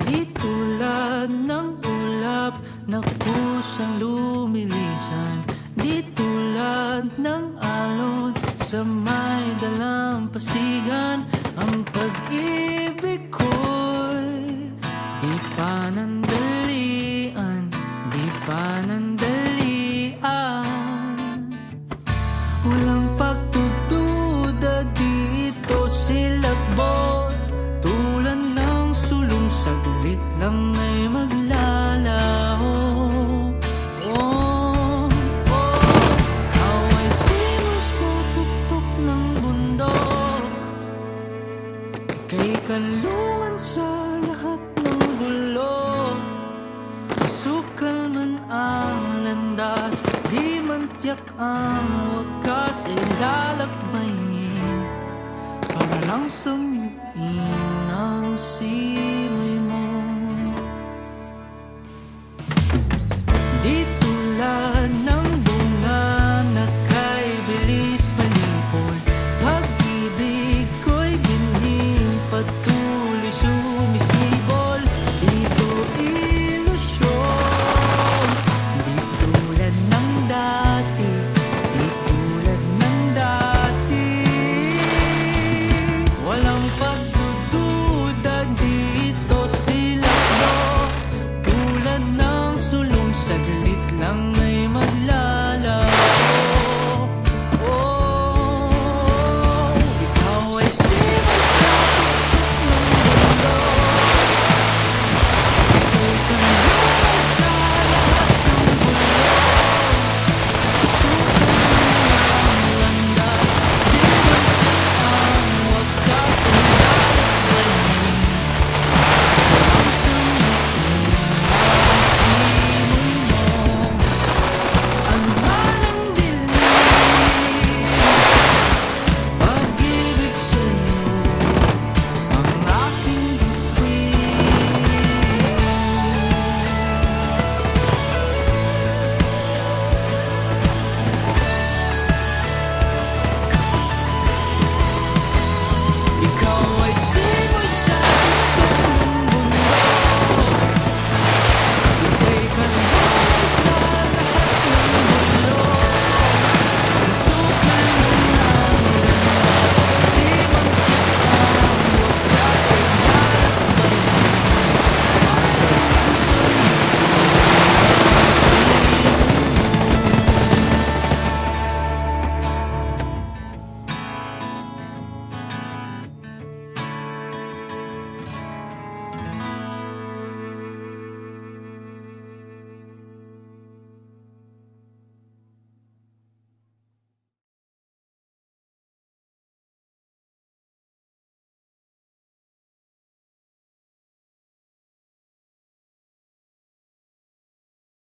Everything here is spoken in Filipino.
Di tulad ng ulap na kusang lumilisan, di tulad ng alon sa may dalampasigan. Ang pag-ibig ko'y di panandalian, di panandalian. Walang pagdududa dito silakbot, tulad ng sulong saglit lang ay maglalaho. Oh, oh, ikaw ay sino sa tuktok ng bundok, ika'y kalungan sa lahat ng gulo. Masukal man ang landas, di man tiyak ang wakas, ay lalakbayin para lang samyuin